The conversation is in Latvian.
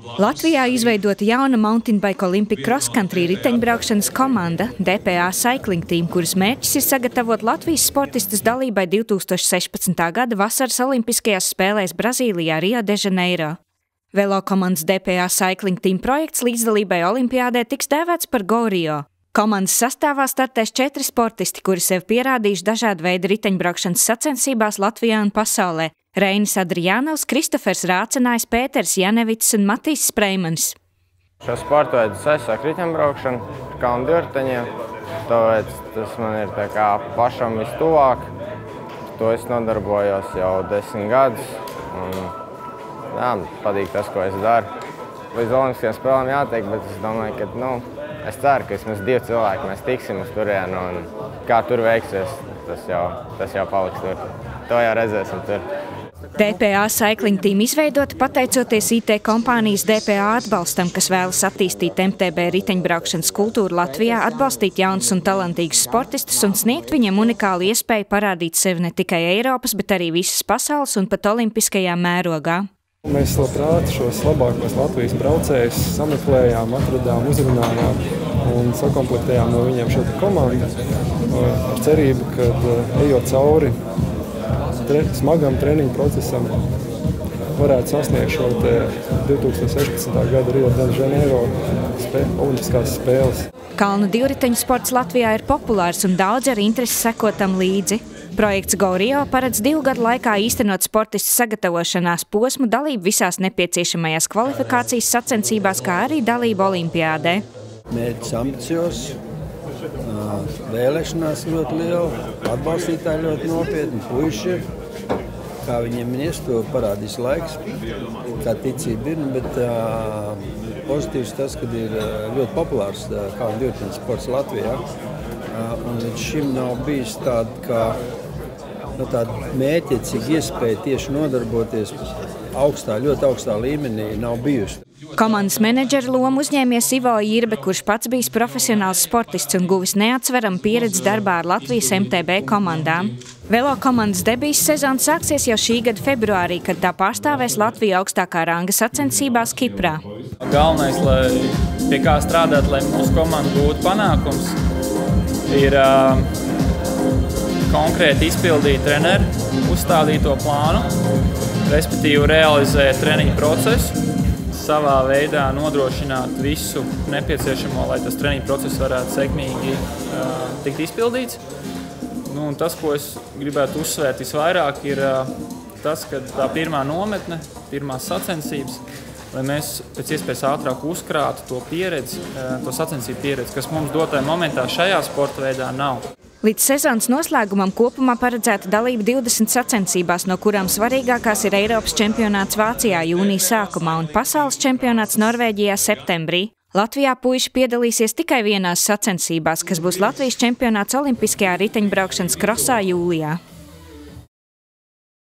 Latvijā izveidota jauna Mountain Bike Olympic Cross Country riteņbraukšanas komanda DPA Cycling Team, kuras mērķis ir sagatavot Latvijas sportistus dalībai 2016. gada vasaras olimpiskajās spēlēs Brazīlijā, Rio de Janeiro. Velo komandas DPA Cycling Team projekts līdzdalībai olimpiādē tiks dēvēts par Go Rio. Komandas sastāvā startēs 4 sportisti, kuri sev pierādījuši dažādu veidu riteņbraukšanas sacensībās Latvijā un pasaulē. Reinis Adriānovs, Kristofers Rācenājs, Pēters Janevits un Matīs Spreimans. Šo sportu veidu aizsāk riteņbraukšanu, kalnu divriteņiem, tāpēc tas man ir tā kā pašam vistuvāk. To es nodarbojos jau 10 gadus. Un, patīk tas, ko es daru. Līdz olimpiskajām spēlēm jātiek, bet es domāju, ka es ceru, ka vismaz 2 cilvēki mēs tiksim uz turienu, un kā tur veiksies, tas jau paliks tur. To jau redzēsim tur. DPA Cycling Team izveidota pateicoties IT kompānijas DPA atbalstam, kas vēlas attīstīt MTB riteņbraukšanas kultūru Latvijā, atbalstīt jaunus un talantīgus sportistus un sniegt viņiem unikālu iespēju parādīt sevi ne tikai Eiropas, bet arī visas pasaules un pat olimpiskajā mērogā. Mēs labprāt šos labākos Latvijas braucējus sameklējām, atradām, uzrunājām un sakomplektējām no viņiem šo komandu ar cerību, ka ejot cauri smagam treniņu procesam varētu sasniegt šo 2016. gada Rio de Janeiro olimpiskās spēles. Kalnu divriteņu sports Latvijā ir populārs un daudz ar interesi seko tam līdzi. Projekts Go Rio paredz 2 gadu laikā īstenot sportistu sagatavošanās posmu, dalību visās nepieciešamajās kvalifikācijas sacensībās, kā arī dalību olimpiādē. Mērķis ambiciozs, vēlēšanās ļoti liela, atbalstītāji ļoti nopietni, puiši ir. Kā viņiem ies, to parādīs laiks, kā ticība ir, bet pozitīvs tas, ka ir ļoti populārs kalnu divriteņu sports Latvijā. Un līdz šim nav bijis tāda mērķiecīga iespēja tieši nodarboties ļoti augstā līmenī nav bijusi. Komandas menedžera lomu uzņēmies Ivo Irbe, kurš pats bijis profesionāls sportists un guvis neatsveramu pieredzi darbā ar Latvijas MTB komandām. Velo komandas debijas sezona sāksies jau šī gada februārī, kad tā pārstāvēs Latviju augstākā ranga sacensībās Kiprā. Galvenais, pie kā strādāt, lai mūsu komanda gūtu panākums, ir konkrēti izpildīt treneru uzstādīto plānu, respektīvi realizēt treniņu procesu, savā veidā nodrošināt visu nepieciešamo, lai tas treniņu process varētu sekmīgi tikt izpildīts. Un tas, ko es gribētu uzsvērt visvairāk, ir tas, ka tā pirmā nometne, pirmās sacensības, lai mēs pēc iespējas ātrāk uzkrātu to pieredzi, to sacensību pieredzi, kas mums dotajā momentā šajā sporta veidā nav. Līdz sezonas noslēgumam kopumā paredzēta dalība 20 sacensībās, no kurām svarīgākās ir Eiropas čempionāts Vācijā jūnija sākumā un pasaules čempionāts Norvēģijā septembrī. Latvijā puiši piedalīsies tikai vienās sacensībās, kas būs Latvijas čempionāts olimpiskajā riteņbraukšanas krosā jūlijā.